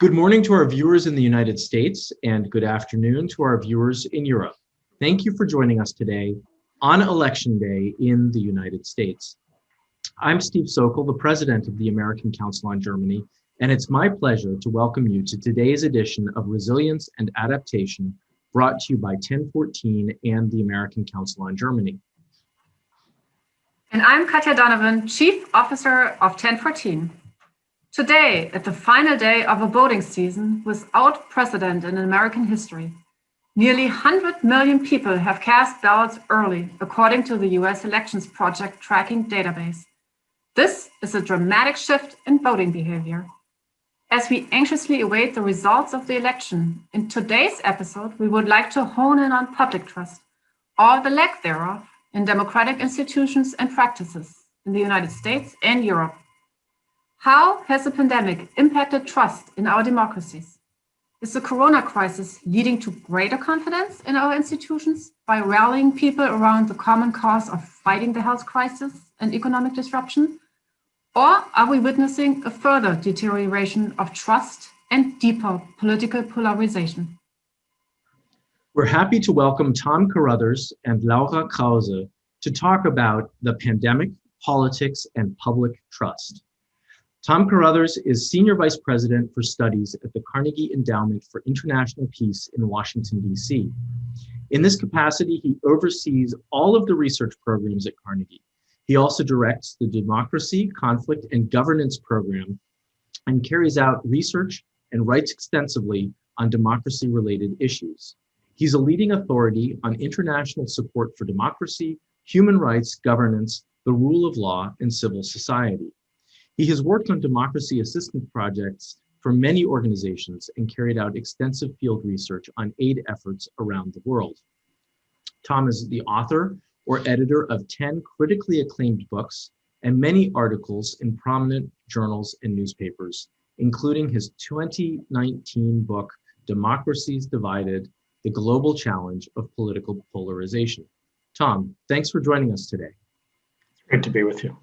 Good morning to our viewers in the United States and good afternoon to our viewers in Europe. Thank you for joining us today on Election Day in the United States. I'm Steve Sokol, the president of the American Council on Germany, and it's my pleasure to welcome you to today's edition of Resilience and Adaptation, brought to you by 1014 and the American Council on Germany. And I'm Katja Donovan, Chief Officer of 1014. Today, at the final day of a voting season without precedent in American history, nearly 100 million people have cast ballots early, according to the US Elections Project tracking database. This is a dramatic shift in voting behavior. As we anxiously await the results of the election, in today's episode, we would like to hone in on public trust, or the lack thereof, in democratic institutions and practices in the United States and Europe. How has the pandemic impacted trust in our democracies? Is the corona crisis leading to greater confidence in our institutions by rallying people around the common cause of fighting the health crisis and economic disruption? Or are we witnessing a further deterioration of trust and deeper political polarization? We're happy to welcome Tom Carothers and Laura Krause to talk about the pandemic, politics, and public trust. Tom Carothers is Senior Vice President for Studies at the Carnegie Endowment for International Peace in Washington, D.C. In this capacity, he oversees all of the research programs at Carnegie. He also directs the Democracy, Conflict, and Governance program and carries out research and writes extensively on democracy-related issues. He's a leading authority on international support for democracy, human rights, governance, the rule of law, and civil society. He has worked on democracy assistance projects for many organizations and carried out extensive field research on aid efforts around the world. Tom is the author or editor of 10 critically acclaimed books and many articles in prominent journals and newspapers, including his 2019 book, Democracies Divided: The Global Challenge of Political Polarization. Tom, thanks for joining us today. It's great to be with you.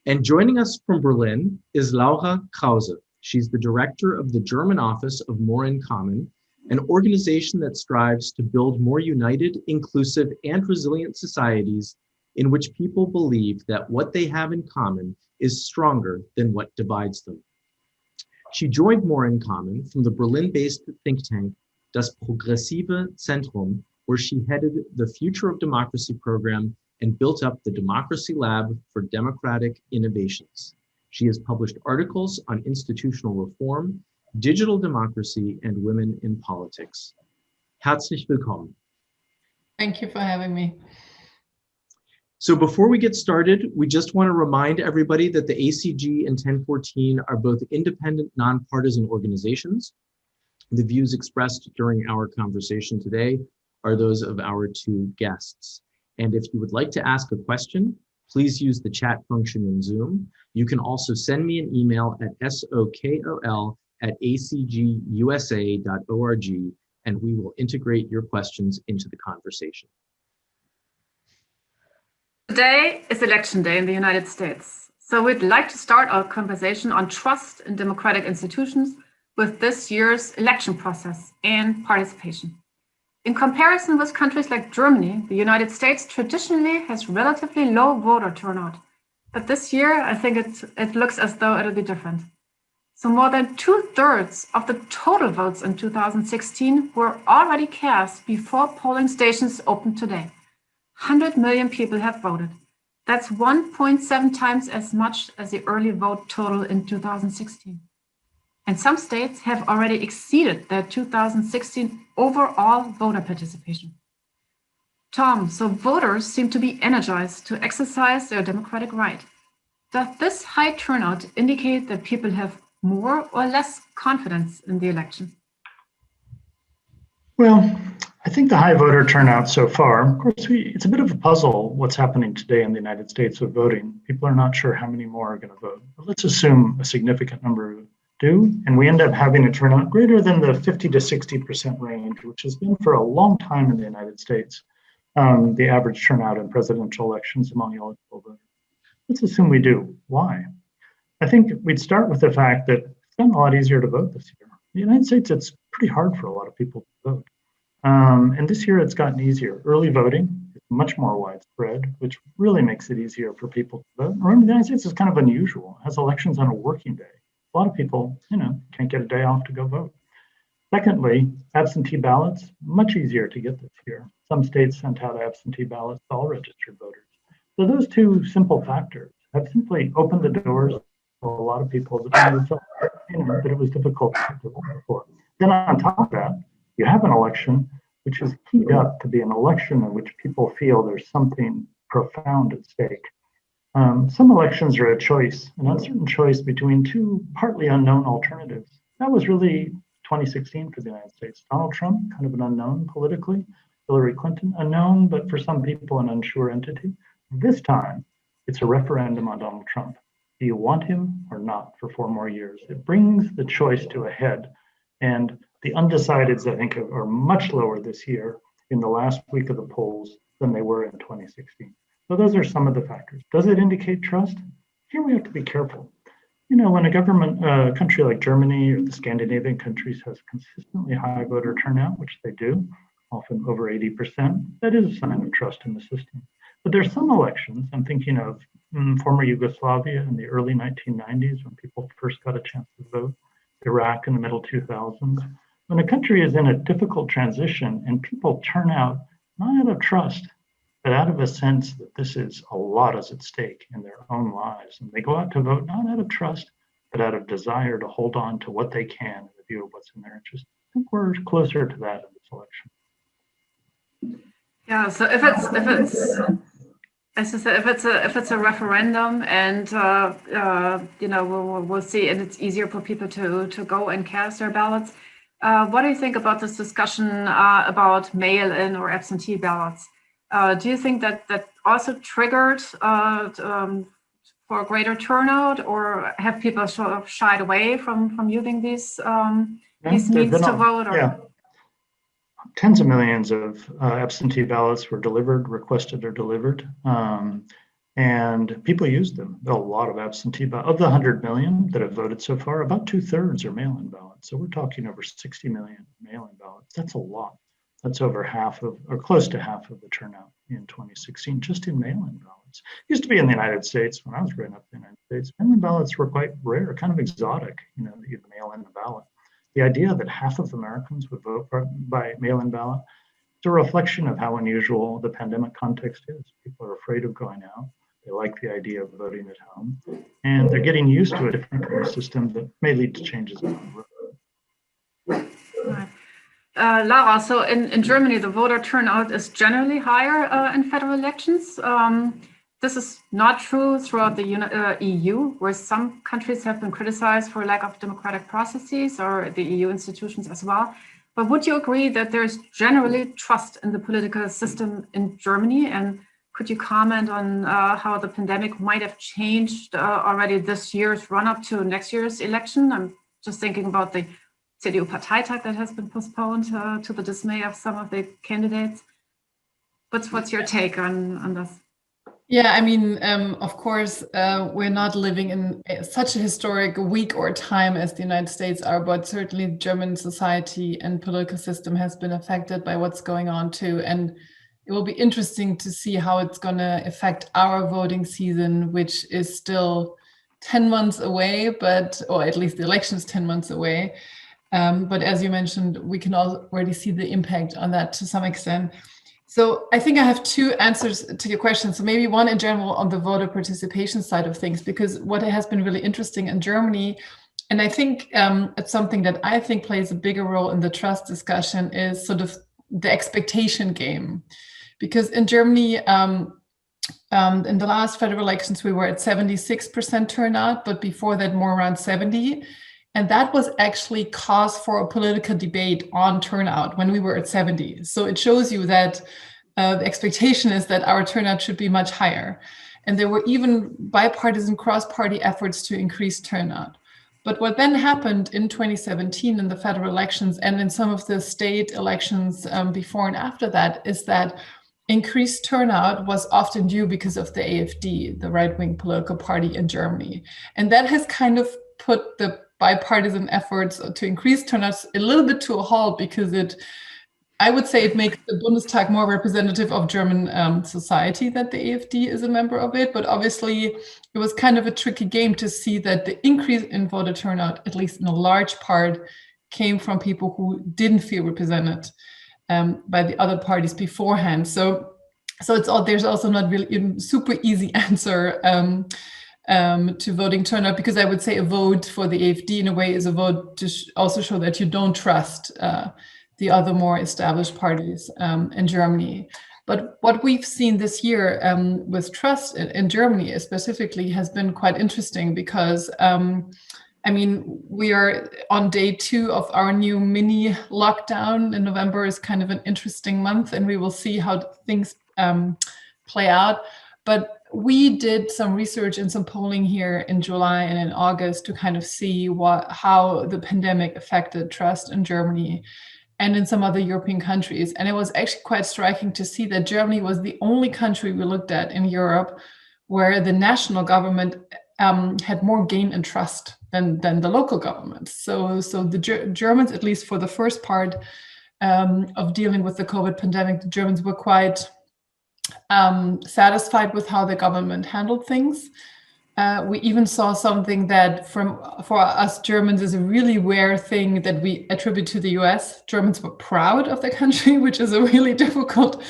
And joining us from Berlin is Laura Krause. She's the director of the German office of More in Common, an organization that strives to build more united, inclusive, and resilient societies in which people believe that what they have in common is stronger than what divides them. She joined More in Common from the Berlin-based think tank Das Progressive Zentrum, where she headed the Future of Democracy program and built up the Democracy Lab for Democratic Innovations. She has published articles on institutional reform, digital democracy, and women in politics. Herzlich willkommen. Thank you for having me. So before we get started, we just want to remind everybody that the ACG and 1014 are both independent, nonpartisan organizations. The views expressed during our conversation today are those of our two guests. And if you would like to ask a question, please use the chat function in Zoom. You can also send me an email at sokol@acgusa.org, and we will integrate your questions into the conversation. Today is Election Day in the United States. So we'd like to start our conversation on trust in democratic institutions with this year's election process and participation. In comparison with countries like Germany, the United States traditionally has relatively low voter turnout. But this year, I think it looks as though it'll be different. So more than 2/3 of the total votes in 2016 were already cast before polling stations opened today. 100 million people have voted. That's 1.7 times as much as the early vote total in 2016. And some states have already exceeded their 2016 overall voter participation. Tom, so voters seem to be energized to exercise their democratic right. Does this high turnout indicate that people have more or less confidence in the election? Well, I think the high voter turnout so far, of course, it's a bit of a puzzle what's happening today in the United States with voting. People are not sure how many more are going to vote. But let's assume a significant number do, and we end up having a turnout greater than the 50 to 60% range, which has been for a long time in the United States, the average turnout in presidential elections among eligible voters. Let's assume we do. Why? I think we'd start with the fact that it's gotten a lot easier to vote this year. In the United States, it's pretty hard for a lot of people to vote. And this year it's gotten easier. Early voting is much more widespread, which really makes it easier for people to vote. Remember, the United States is kind of unusual. It has elections on a working day. A lot of people, can't get a day off to go vote. Secondly, absentee ballots, much easier to get this year. Some states sent out absentee ballots to all registered voters. So those two simple factors have simply opened the doors for a lot of people that felt that it was difficult to vote before. Then on top of that, you have an election which is keyed up to be an election in which people feel there's something profound at stake. Some elections are a choice, an uncertain choice between two partly unknown alternatives. That was really 2016 for the United States. Donald Trump, kind of an unknown politically. Hillary Clinton, unknown, but for some people, an unsure entity. This time, it's a referendum on Donald Trump. Do you want him or not for 4 more years? It brings the choice to a head. And the undecideds, I think, are much lower this year in the last week of the polls than they were in 2016. So those are some of the factors. Does it indicate trust? Here we have to be careful. When a country like Germany or the Scandinavian countries has consistently high voter turnout, which they do, often over 80%, that is a sign of trust in the system. But there's some elections, I'm thinking of former Yugoslavia in the early 1990s when people first got a chance to vote, Iraq in the middle 2000s. When a country is in a difficult transition and people turn out not out of trust, but out of a sense that this is a lot is at stake in their own lives. And they go out to vote not out of trust, but out of desire to hold on to what they can in the view of what's in their interest. I think we're closer to that in this election. Yeah, so if it's as I said, if it's a referendum and we'll see, and it's easier for people to go and cast their ballots. What do you think about this discussion about mail-in or absentee ballots? Do you think that also triggered for a greater turnout, or have people sort of shied away from using these means to vote? Or? Yeah. Tens of millions of absentee ballots were requested or delivered, and people used them. There are a lot of absentee ballots. Of the 100 million that have voted so far, about 2/3 are mail-in ballots. So we're talking over 60 million mail-in ballots. That's a lot. That's over half of, or close to half of the turnout in 2016, just in mail-in ballots. It used to be in the United States, when I was growing up in the United States, mail-in ballots were quite rare, kind of exotic, that you'd mail in the ballot. The idea that half of Americans would vote by mail-in ballot is a reflection of how unusual the pandemic context is. People are afraid of going out. They like the idea of voting at home. And they're getting used to a different kind of system that may lead to changes down the road. Laura, so in Germany, the voter turnout is generally higher in federal elections. This is not true throughout the EU, where some countries have been criticized for lack of democratic processes, or the EU institutions as well. But would you agree that there's generally trust in the political system in Germany? And could you comment on how the pandemic might have changed already this year's run-up to next year's election? I'm just thinking about the CDU-Parteitag that has been postponed to the dismay of some of the candidates. What's your take on this? Yeah, I mean, of course, we're not living in such a historic week or time as the United States are, but certainly German society and political system has been affected by what's going on too. And it will be interesting to see how it's going to affect our voting season, which is still 10 months away, or at least the election is 10 months away. But as you mentioned, we can already see the impact on that to some extent. So I think I have 2 answers to your question. So maybe one in general on the voter participation side of things, because what has been really interesting in Germany, and I think it's something that I think plays a bigger role in the trust discussion, is sort of the expectation game. Because in Germany, in the last federal elections, we were at 76% turnout, but before that, more around 70%. And that was actually cause for a political debate on turnout when we were at 70%. So it shows you that the expectation is that our turnout should be much higher. And there were even bipartisan cross-party efforts to increase turnout. But what then happened in 2017 in the federal elections and in some of the state elections before and after that is that increased turnout was often due because of the AfD, the right-wing political party in Germany. And that has kind of put the bipartisan efforts to increase turnouts a little bit to a halt, because I would say it makes the Bundestag more representative of German society that the AfD is a member of it. But obviously, it was kind of a tricky game to see that the increase in voter turnout, at least in a large part, came from people who didn't feel represented by the other parties beforehand. So there's also not really a super easy answer to voting turnout, because I would say a vote for the AfD in a way is a vote to also show that you don't trust the other more established parties in Germany. But what we've seen this year with trust in Germany specifically has been quite interesting, because we are on day 2 of our new mini lockdown, and November is kind of an interesting month, and we will see how things play out. But we did some research and some polling here in July and in August to kind of see how the pandemic affected trust in Germany and in some other European countries. And it was actually quite striking to see that Germany was the only country we looked at in Europe where the national government had more gain in trust than the local governments. So the Germans, at least for the first part of dealing with the COVID pandemic, the Germans were quite satisfied with how the government handled things. We even saw something that for us Germans is a really rare thing that we attribute to the US. Germans were proud of the country, which is a really difficult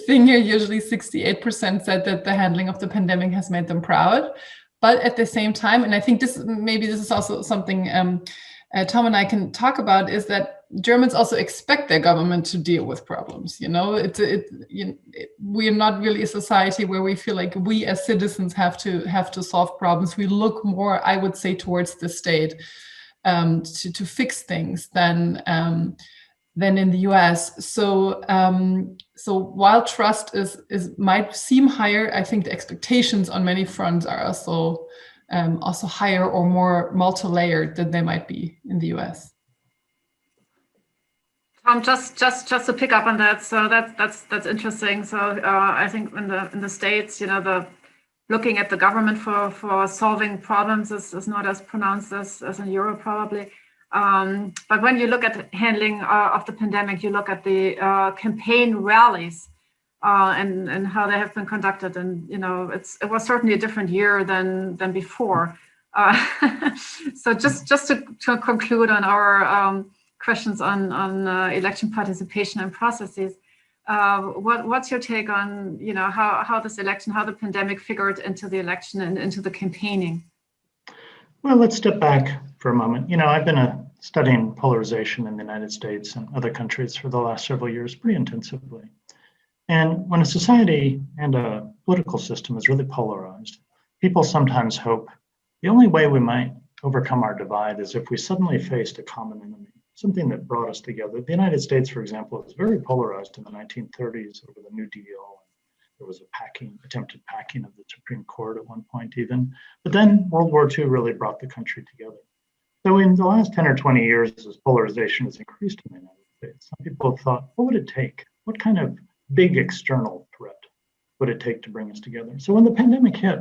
thing here. Usually 68% said that the handling of the pandemic has made them proud. But at the same time, and I think this is also something Tom and I can talk about, is that Germans also expect their government to deal with problems. We are not really a society where we feel like we as citizens have to solve problems. We look more, I would say, towards the state to fix things than in the US. So while trust might seem higher, I think the expectations on many fronts are also higher or more multi-layered than they might be in the US. Just to pick up on that, so that's interesting. So I think in the States, looking at the government for solving problems is not as pronounced as in Europe probably. But when you look at handling of the pandemic, you look at the campaign rallies and how they have been conducted, and it was certainly a different year than before. So just to conclude on our questions on election participation and processes. What's your take on how this election, how the pandemic figured into the election and into the campaigning? Well, let's step back for a moment. I've been studying polarization in the United States and other countries for the last several years pretty intensively. And when a society and a political system is really polarized, people sometimes hope the only way we might overcome our divide is if we suddenly faced a common enemy, something that brought us together. The United States, for example, was very polarized in the 1930s over the New Deal. There was attempted packing of the Supreme Court at one point even. But then World War II really brought the country together. So in the last 10 or 20 years, as polarization has increased in the United States, some people have thought, what would it take? What kind of big external threat would it take to bring us together? So when the pandemic hit,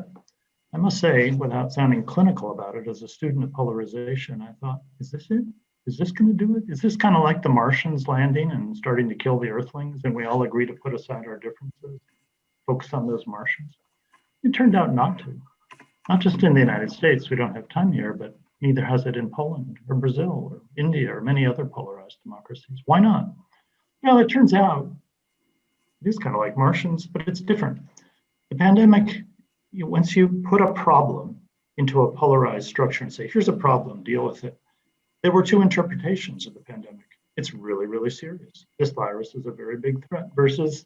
I must say, without sounding clinical about it, as a student of polarization, I thought, is this it? Is this going to do it? Is this kind of like the Martians landing and starting to kill the Earthlings, and we all agree to put aside our differences, focus on those Martians? It turned out not to. Not just in the United States, we don't have time here, but neither has it in Poland or Brazil or India or many other polarized democracies. Why not? Well, it turns out it is kind of like Martians, but it's different. The pandemic, once you put a problem into a polarized structure and say, here's a problem, deal with it. There were two interpretations of the pandemic. It's really, really serious. This virus is a very big threat versus,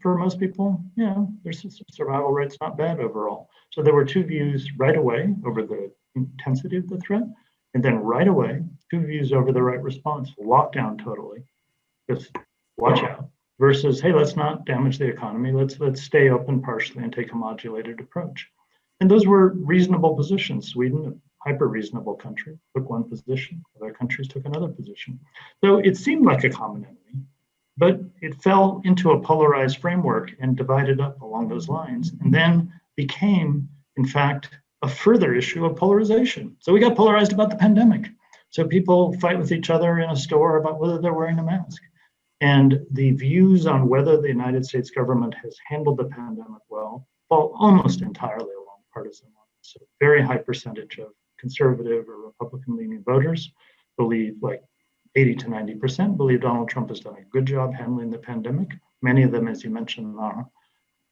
for most people, their survival rate's not bad overall. So there were two views right away over the intensity of the threat, and then right away, two views over the right response. Lockdown totally, just watch out, versus, hey, let's not damage the economy. Let's stay open partially and take a modulated approach. And those were reasonable positions. Sweden, hyper-reasonable country, took one position. Other countries took another position. So it seemed like a common enemy, but it fell into a polarized framework and divided up along those lines, and then became, in fact, a further issue of polarization. So we got polarized about the pandemic. So people fight with each other in a store about whether they're wearing a mask. And the views on whether the United States government has handled the pandemic well fall almost entirely along partisan lines. So very high percentage of conservative or Republican-leaning voters believe, like 80 to 90%, believe Donald Trump has done a good job handling the pandemic. Many of them, as you mentioned, Laura,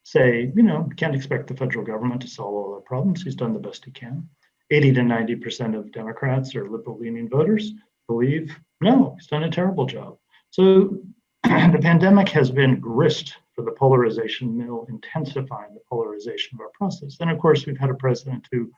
say, can't expect the federal government to solve all our problems. He's done the best he can. 80 to 90% of Democrats or liberal-leaning voters believe, no, he's done a terrible job. So the pandemic has been grist for the polarization mill, intensifying the polarization of our process. Then, of course, we've had a president who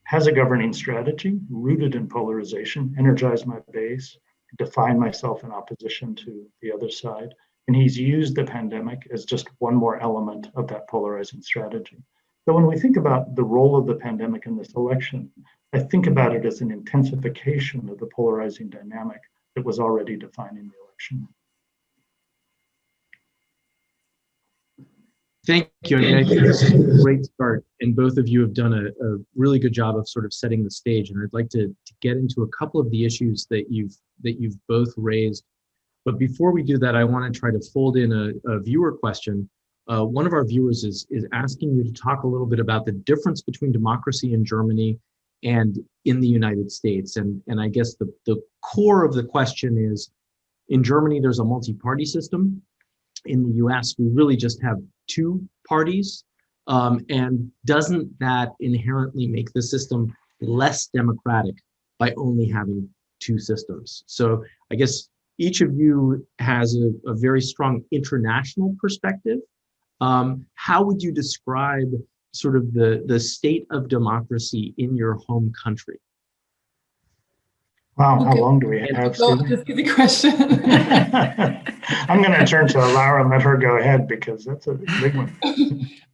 has a governing strategy rooted in polarization, energize my base, define myself in opposition to the other side. And he's used the pandemic as just one more element of that polarizing strategy. So when we think about the role of the pandemic in this election, I think about it as an intensification of the polarizing dynamic that was already defining the election. Thank you. I mean, I think this is a great start, and both of you have done a really good job of sort of setting the stage. And I'd like to get into a couple of the issues that you've both raised. But before we do that, I want to try to fold in a viewer question. One of our viewers is asking you to talk a little bit about the difference between democracy in Germany and in the United States. And I guess the core of the question is, in Germany, there's a multi-party system. In the US, we really just have two parties. And doesn't that inherently make the system less democratic by only having two systems? So I guess each of you has a very strong international perspective. How would you describe sort of the state of democracy in your home country? Wow, how long do we have, Stephen? Just give the question. I'm going to turn to Laura and let her go ahead because that's a big one.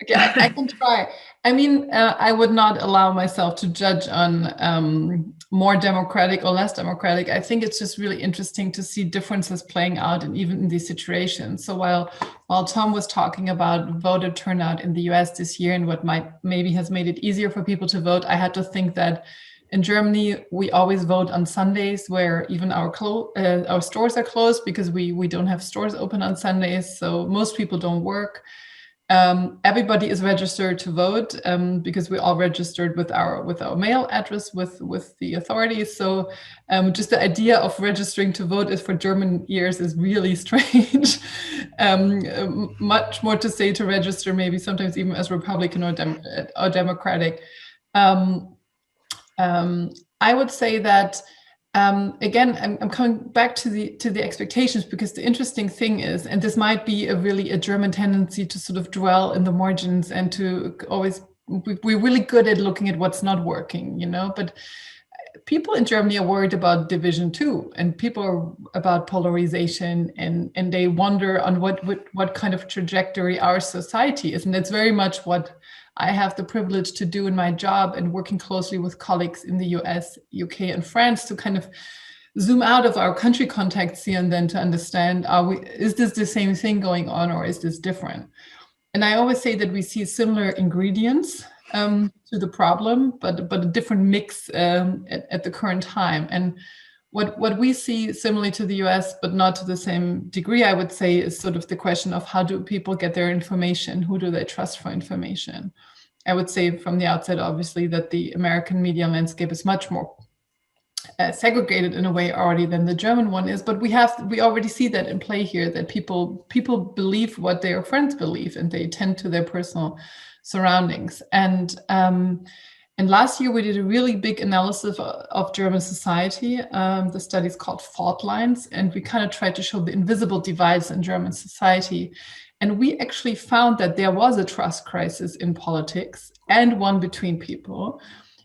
Okay, I can try. I mean, I would not allow myself to judge on more democratic or less democratic. I think it's just really interesting to see differences playing out, and even in these situations. So while Tom was talking about voter turnout in the US this year and what maybe has made it easier for people to vote, I had to think that in Germany, we always vote on Sundays, where even our stores are closed because we don't have stores open on Sundays. So most people don't work. Everybody is registered to vote because we all registered with our mail address with the authorities. So just the idea of registering to vote is for German ears is really strange. Much more to say to register, maybe sometimes even as Republican or Democratic. I would say that again, I'm coming back to the expectations, because the interesting thing is, and this might be a German tendency to sort of dwell in the margins and to always, we're really good at looking at what's not working, but people in Germany are worried about division too, and people are about polarization, and they wonder on what kind of trajectory our society is. And that's very much what I have the privilege to do in my job, and working closely with colleagues in the US, UK, and France to kind of zoom out of our country context here and then to understand, is this the same thing going on, or is this different? And I always say that we see similar ingredients to the problem, but a different mix at the current time. And what we see similarly to the US, but not to the same degree, I would say, is sort of the question of how do people get their information? Who do they trust for information? I would say from the outset, obviously, that the American media landscape is much more segregated in a way already than the German one is. But we already see that in play here, that people believe what their friends believe, and they tend to their personal surroundings. And last year, we did a really big analysis of German society. The study is called Fault Lines, and we kind of tried to show the invisible divides in German society. And we actually found that there was a trust crisis in politics, and one between people,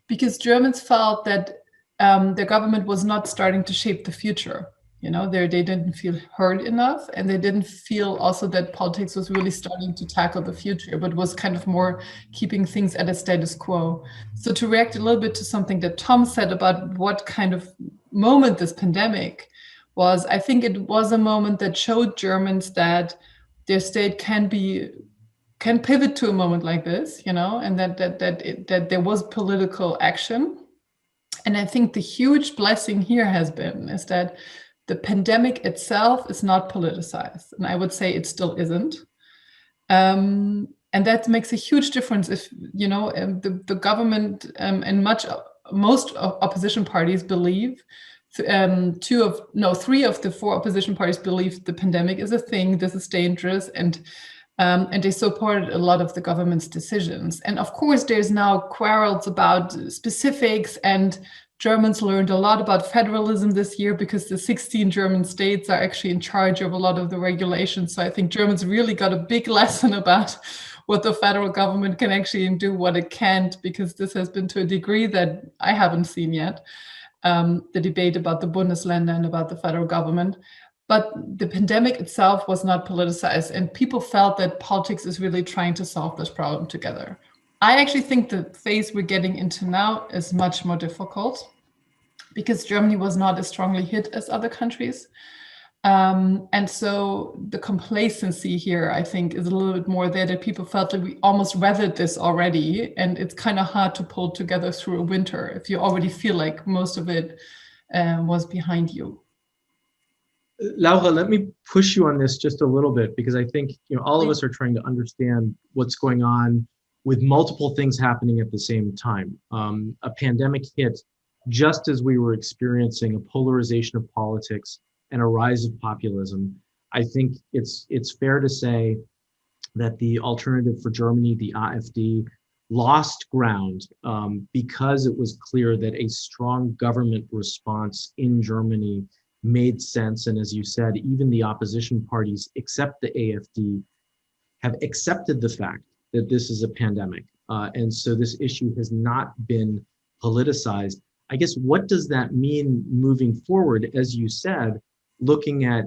because Germans felt that their government was not starting to shape the future. They didn't feel heard enough, and they didn't feel also that politics was really starting to tackle the future, but was kind of more keeping things at a status quo. So to react a little bit to something that Tom said about what kind of moment this pandemic was, I think it was a moment that showed Germans that their state can be can pivot to a moment like this, and that there was political action. And I think the huge blessing here has been is that the pandemic itself is not politicized, and I would say it still isn't. And that makes a huge difference if the government and most opposition parties believe. Three of the four opposition parties believe the pandemic is a thing, this is dangerous, and they supported a lot of the government's decisions. And of course, there's now quarrels about specifics, and Germans learned a lot about federalism this year because the 16 German states are actually in charge of a lot of the regulations. So I think Germans really got a big lesson about what the federal government can actually do, what it can't, because this has been to a degree that I haven't seen yet. The debate about the Bundesländer and about the federal government. But the pandemic itself was not politicized, and people felt that politics is really trying to solve this problem together. I actually think the phase we're getting into now is much more difficult because Germany was not as strongly hit as other countries. And so the complacency here, I think, is a little bit more there, that people felt that we almost weathered this already, and it's kind of hard to pull together through a winter if you already feel like most of it was behind you. Laura, let me push you on this just a little bit, because I think all of us are trying to understand what's going on with multiple things happening at the same time. A pandemic hit just as we were experiencing a polarization of politics and a rise of populism. I think it's fair to say that the alternative for Germany, the AfD, lost ground because it was clear that a strong government response in Germany made sense. And as you said, even the opposition parties, except the AfD, have accepted the fact that this is a pandemic. And so this issue has not been politicized. I guess, what does that mean moving forward? As you said, looking at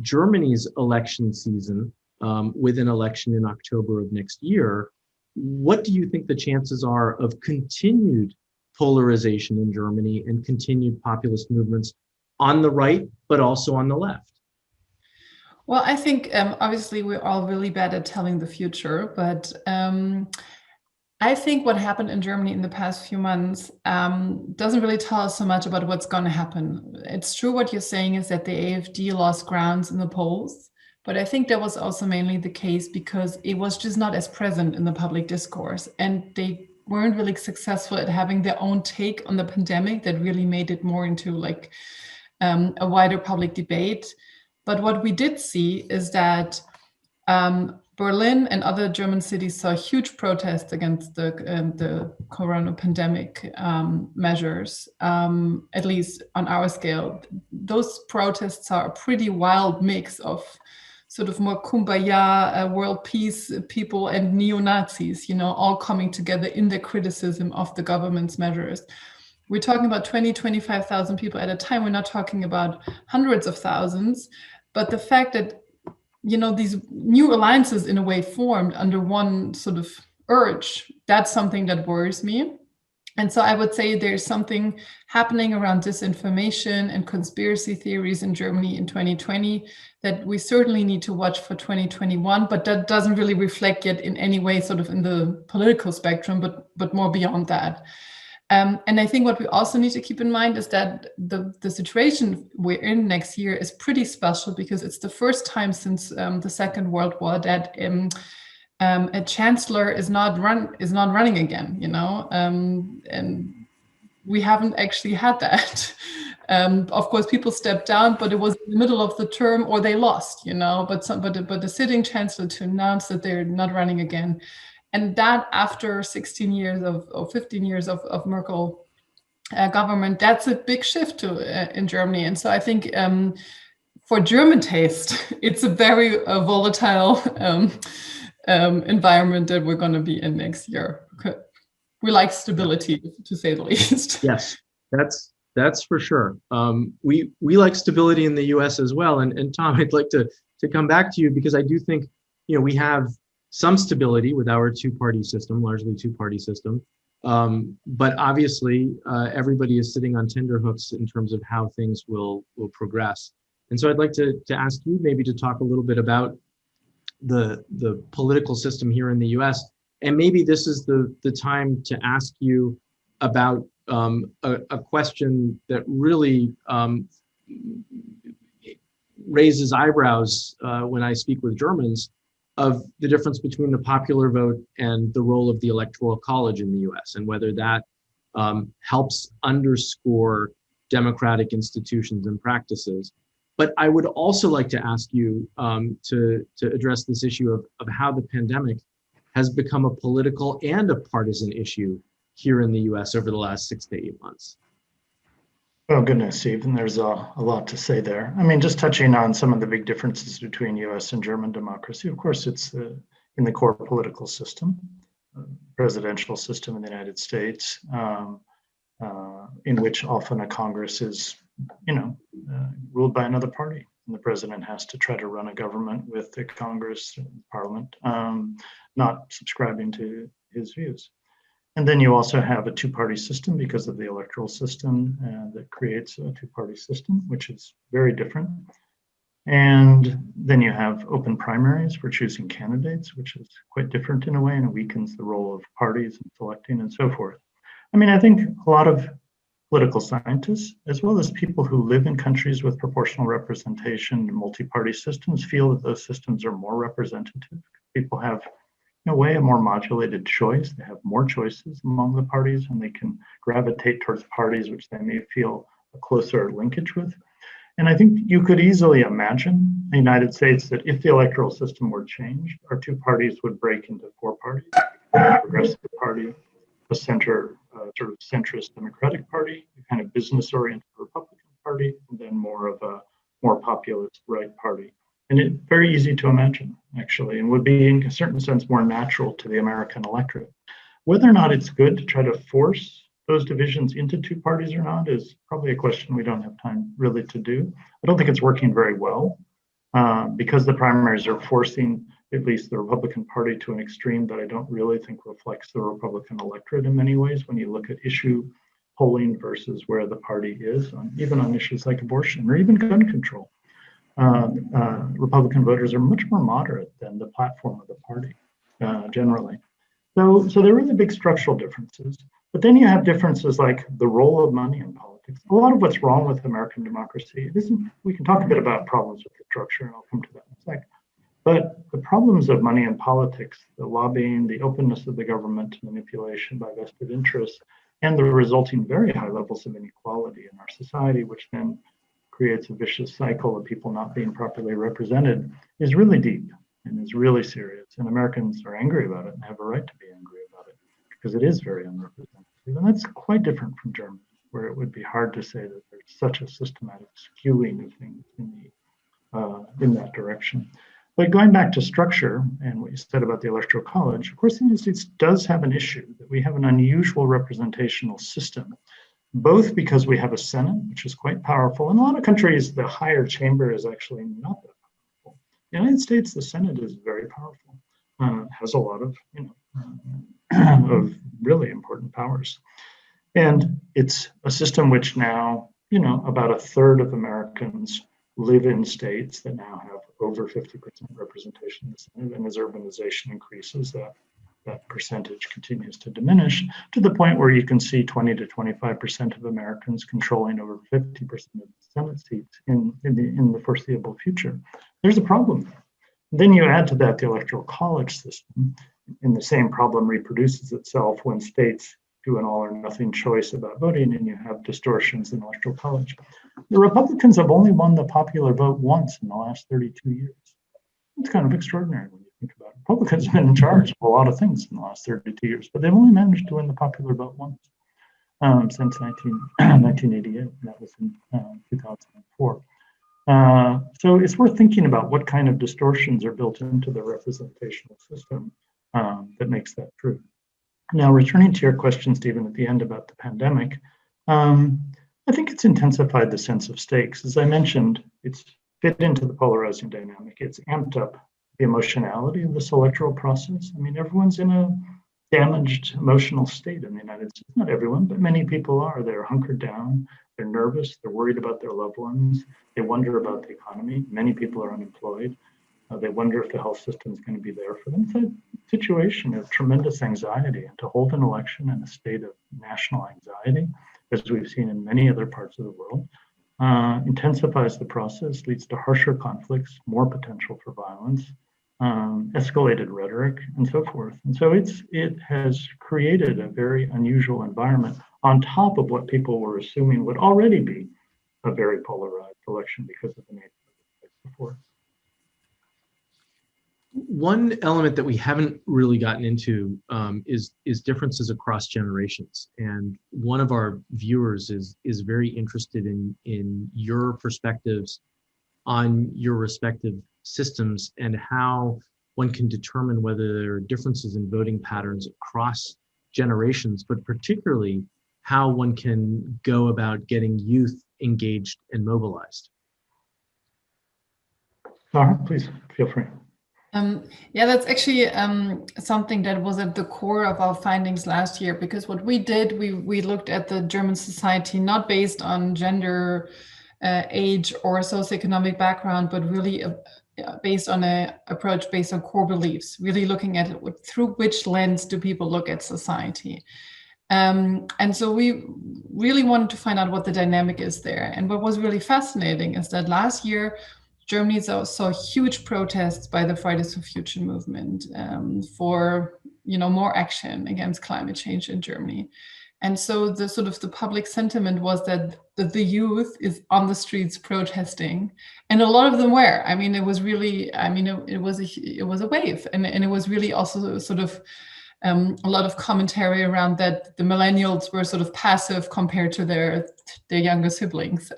Germany's election season with an election in October of next year, what do you think the chances are of continued polarization in Germany and continued populist movements on the right, but also on the left? Well, I think obviously we're all really bad at telling the future, but I think what happened in Germany in the past few months doesn't really tell us so much about what's going to happen. It's true what you're saying is that the AfD lost grounds in the polls, but I think that was also mainly the case because it was just not as present in the public discourse, and they weren't really successful at having their own take on the pandemic that really made it more into like a wider public debate. But what we did see is that Berlin and other German cities saw huge protests against the corona pandemic measures, at least on our scale. Those protests are a pretty wild mix of sort of more kumbaya, world peace people and neo-Nazis, all coming together in their criticism of the government's measures. We're talking about 20, 25,000 people at a time. We're not talking about hundreds of thousands. But the fact that, these new alliances in a way formed under one sort of urge, that's something that worries me. And so I would say there's something happening around disinformation and conspiracy theories in Germany in 2020 that we certainly need to watch for 2021, but that doesn't really reflect yet in any way sort of in the political spectrum, but more beyond that. And I think what we also need to keep in mind is that the situation we're in next year is pretty special because it's the first time since the Second World War that a chancellor is not running again, and we haven't actually had that. Of course, people stepped down, but it was in the middle of the term or they lost, But the sitting chancellor to announce that they're not running again. And that after 16 years or 15 years of Merkel government, that's a big shift in Germany. And so I think for German taste, it's a very volatile environment that we're going to be in next year. We like stability, to say the least. Yes, that's for sure. We like stability in the U.S. as well. And Tom, I'd like to come back to you because I do think we have some stability with our two-party system, largely two-party system. But obviously, everybody is sitting on tenterhooks in terms of how things will progress. And so I'd like to ask you maybe to talk a little bit about the political system here in the U.S. And maybe this is the time to ask you about a question that really raises eyebrows when I speak with Germans, of the difference between the popular vote and the role of the Electoral College in the US, and whether that helps underscore democratic institutions and practices. But I would also like to ask you to address this issue of how the pandemic has become a political and a partisan issue here in the US over the last 6 to 8 months. Oh, goodness, Stephen, there's a lot to say there. I mean, just touching on some of the big differences between US and German democracy, of course, it's in the core political system, presidential system in the United States, in which often a Congress is, ruled by another party. And the president has to try to run a government with the Congress and Parliament, not subscribing to his views. And then you also have a two-party system because of the electoral system that creates a two-party system, which is very different. And then you have open primaries for choosing candidates, which is quite different in a way, and it weakens the role of parties in selecting and so forth. I mean, I think a lot of political scientists, as well as people who live in countries with proportional representation and multi-party systems, feel that those systems are more representative. People have, in a way, a more modulated choice. They have more choices among the parties, and they can gravitate towards parties which they may feel a closer linkage with. And I think you could easily imagine the United States that if the electoral system were changed, our two parties would break into four parties: a progressive party, a center, sort of centrist Democratic Party, a kind of business-oriented Republican Party, and then more of a more populist right party. And it's very easy to imagine, actually, and would be in a certain sense more natural to the American electorate. Whether or not it's good to try to force those divisions into two parties or not is probably a question we don't have time really to do. I don't think it's working very well because the primaries are forcing at least the Republican Party to an extreme that I don't really think reflects the Republican electorate in many ways when you look at issue polling versus where the party is, even on issues like abortion or even gun control. Republican voters are much more moderate than the platform of the party generally. So there are really big structural differences. But then you have differences like the role of money in politics. A lot of what's wrong with American democracy, we can talk a bit about problems with the structure, and I'll come to that in a sec. But the problems of money in politics, the lobbying, the openness of the government to manipulation by vested interests, and the resulting very high levels of inequality in our society, which then creates a vicious cycle of people not being properly represented, is really deep and is really serious. And Americans are angry about it and have a right to be angry about it because it is very unrepresentative. And that's quite different from Germany, where it would be hard to say that there's such a systematic skewing of things in that direction. But going back to structure and what you said about the Electoral College, of course, the United States does have an issue that we have an unusual representational system, both because we have a Senate, which is quite powerful. In a lot of countries, the higher chamber is actually not that powerful. In the United States, the Senate is very powerful, has a lot of, of really important powers. And it's a system which now, about a third of Americans live in states that now have over 50% representation in the Senate. And as urbanization increases, that percentage continues to diminish to the point where you can see 20 to 25% of Americans controlling over 50% of the Senate seats in the foreseeable future. There's a problem there. Then you add to that the Electoral College system, and the same problem reproduces itself when states do an all or nothing choice about voting, and you have distortions in the Electoral College. The Republicans have only won the popular vote once in the last 32 years. It's kind of extraordinary when you think about it. Republicans have been in charge of a lot of things in the last 32 years, but they've only managed to win the popular vote once since 1988, and that was in 2004. So it's worth thinking about what kind of distortions are built into the representational system that makes that true. Now, returning to your question, Stephen, at the end about the pandemic, I think it's intensified the sense of stakes. As I mentioned, it's fit into the polarizing dynamic. It's amped up the emotionality of this electoral process. I mean, everyone's in a damaged emotional state in the United States. Not everyone, but many people are. They're hunkered down. They're nervous. They're worried about their loved ones. They wonder about the economy. Many people are unemployed. They wonder if the health system is going to be there for them. It's a situation of tremendous anxiety, and to hold an election in a state of national anxiety, as we've seen in many other parts of the world, intensifies the process, leads to harsher conflicts, more potential for violence, escalated rhetoric, and so forth. And so it has created a very unusual environment on top of what people were assuming would already be a very polarized election because of the nature of the place before. One element that we haven't really gotten into is differences across generations. And one of our viewers is very interested in your perspectives on your respective systems and how one can determine whether there are differences in voting patterns across generations, but particularly how one can go about getting youth engaged and mobilized. Laura, please feel free. Yeah, that's actually something that was at the core of our findings last year, because what we did, we looked at the German society not based on gender, age, or socioeconomic background, but really based on an approach based on core beliefs, really looking at it through which lens do people look at society. And so we really wanted to find out what the dynamic is there. And what was really fascinating is that last year, Germany saw huge protests by the Fridays for Future movement for more action against climate change in Germany. And so the public sentiment was that the youth is on the streets protesting, and a lot of them were. I mean, it was really, it was a wave, and it was really also a lot of commentary around that the millennials were sort of passive compared to their younger siblings.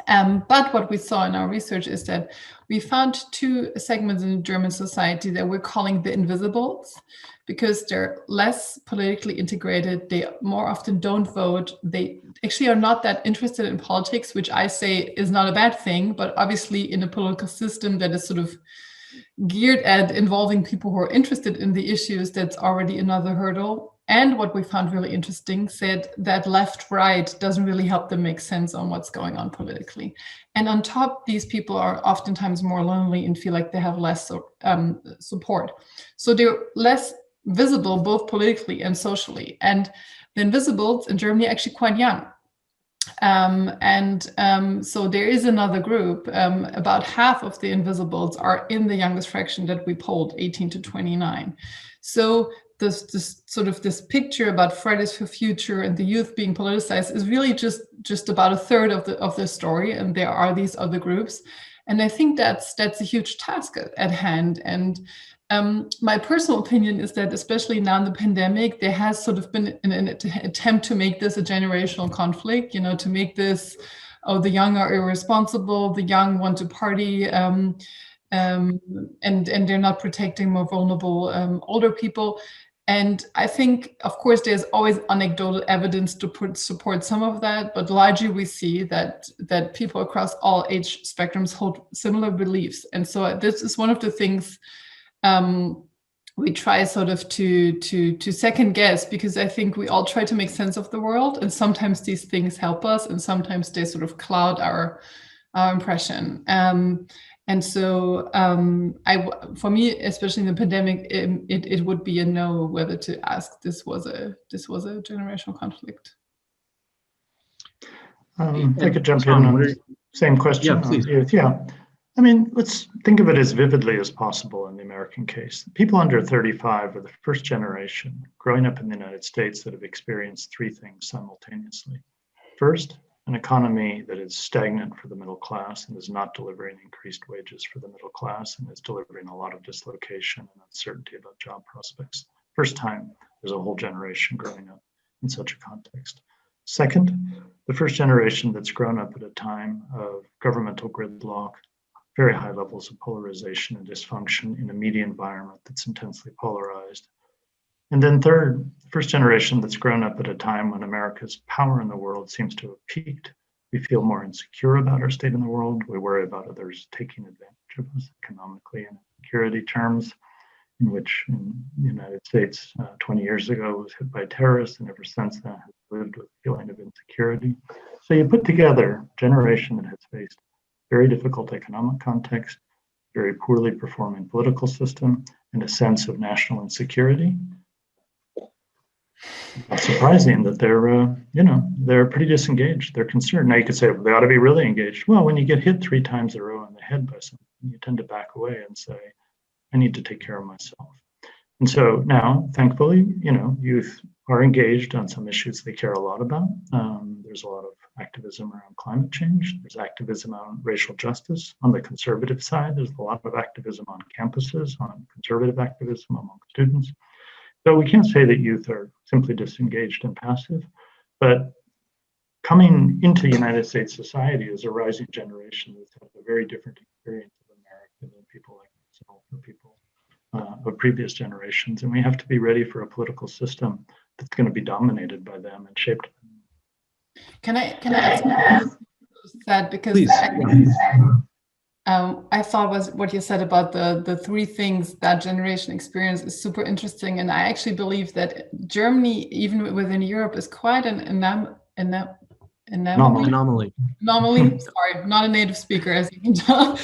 But what we saw in our research is that we found two segments in German society that we're calling the invisibles, because they're less politically integrated. They more often don't vote. They actually are not that interested in politics, which I say is not a bad thing, but obviously in a political system that is sort of geared at involving people who are interested in the issues, that's already another hurdle. And what we found really interesting said that left-right doesn't really help them make sense on what's going on politically. And on top, these people are oftentimes more lonely and feel like they have less support. So they're less visible, both politically and socially. And the invisibles in Germany are actually quite young. So there is another group, about half of the invisibles are in the youngest fraction that we polled, 18 to 29. So this picture about Fridays for Future and the youth being politicized is really just about a third of the story, and there are these other groups. And I think that's a huge task at hand. And my personal opinion is that, especially now in the pandemic, there has sort of been an attempt to make this a generational conflict, to make this, the young are irresponsible, the young want to party, and they're not protecting more vulnerable older people. And I think, of course, there's always anecdotal evidence to support some of that, but largely we see that people across all age spectrums hold similar beliefs. And so this is one of the things we try sort of to second guess, because I think we all try to make sense of the world, and sometimes these things help us, and sometimes they sort of cloud our impression. And so for me, especially in the pandemic, it would be a no whether to ask this was a generational conflict. If I could jump Tom, in on same question. Yeah, please. Yeah. I mean, let's think of it as vividly as possible in the American case. People under 35 are the first generation growing up in the United States that have experienced three things simultaneously. First, an economy that is stagnant for the middle class and is not delivering increased wages for the middle class, and is delivering a lot of dislocation and uncertainty about job prospects. First time there's a whole generation growing up in such a context. Second, the first generation that's grown up at a time of governmental gridlock, very high levels of polarization and dysfunction in a media environment that's intensely polarized. And then third, first generation that's grown up at a time when America's power in the world seems to have peaked. We feel more insecure about our state in the world. We worry about others taking advantage of us economically and in security terms, in which in the United States 20 years ago was hit by terrorists, and ever since then has lived with a feeling of insecurity. So you put together a generation that has faced very difficult economic context, very poorly performing political system, and a sense of national insecurity. It's surprising that they're pretty disengaged. They're concerned. Now you could say, well, they ought to be really engaged. Well, when you get hit 3 times in a row in the head by something, you tend to back away and say, I need to take care of myself. And so now, thankfully, youth are engaged on some issues they care a lot about. There's a lot of activism around climate change. There's activism on racial justice. On the conservative side, there's a lot of activism on campuses, on conservative activism among students. So we can't say that youth are simply disengaged and passive, but coming into United States society as a rising generation that's had a very different experience of America than people like myself or people of previous generations. And we have to be ready for a political system that's going to be dominated by them and shaped by them. Can I ask that, because Please. I thought what you said about the 3 things that generation experience is super interesting. And I actually believe that Germany, even within Europe, is quite an anomaly. Sorry, not a native speaker, as you can tell.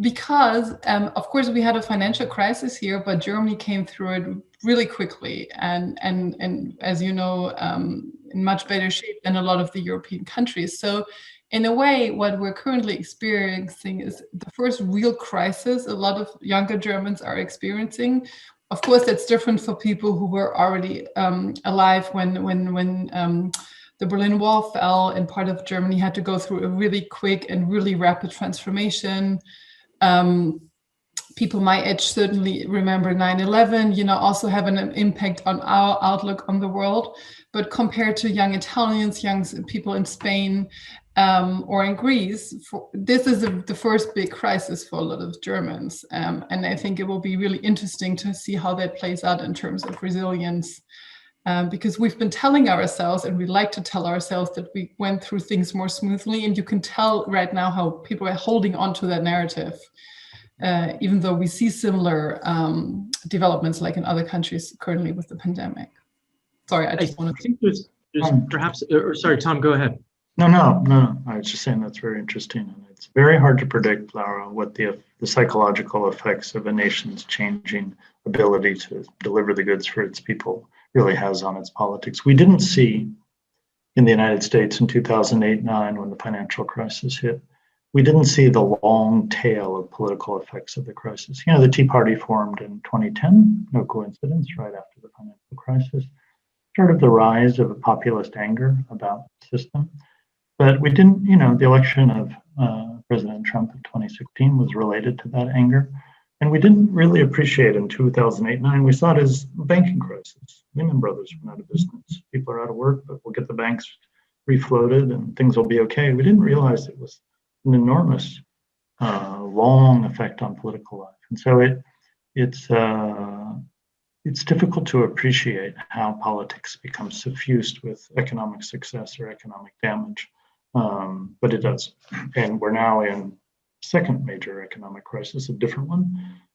Because, of course, we had a financial crisis here, but Germany came through it really quickly and as you know, in much better shape than a lot of the European countries. So in a way, what we're currently experiencing is the first real crisis a lot of younger Germans are experiencing. Of course, that's different for people who were already alive when the Berlin Wall fell and part of Germany had to go through a really quick and really rapid transformation. People my age certainly remember 9/11, also have an impact on our outlook on the world. But compared to young Italians, young people in Spain or in Greece, this is the first big crisis for a lot of Germans. And I think it will be really interesting to see how that plays out in terms of resilience. Because we've been telling ourselves, and we like to tell ourselves, that we went through things more smoothly. And you can tell right now how people are holding on to that narrative, even though we see similar developments like in other countries currently with the pandemic. Sorry, I think there's perhaps, sorry, Tom, go ahead. No. I was just saying that's very interesting. And it's very hard to predict, Laura, what the psychological effects of a nation's changing ability to deliver the goods for its people really has on its politics. We didn't see in the United States in 2008-9 when the financial crisis hit, we didn't see the long tail of political effects of the crisis. The Tea Party formed in 2010, no coincidence, right after the financial crisis, started the rise of a populist anger about the system. But we didn't, the election of President Trump in 2016 was related to that anger. And we didn't really appreciate in 2008-9, we saw it as a banking crisis. Lehman Brothers went out of business. People are out of work, but we'll get the banks refloated and things will be okay. We didn't realize it was an enormous, long effect on political life. And so it's difficult to appreciate how politics becomes suffused with economic success or economic damage, but it does. And we're now in second major economic crisis, a different one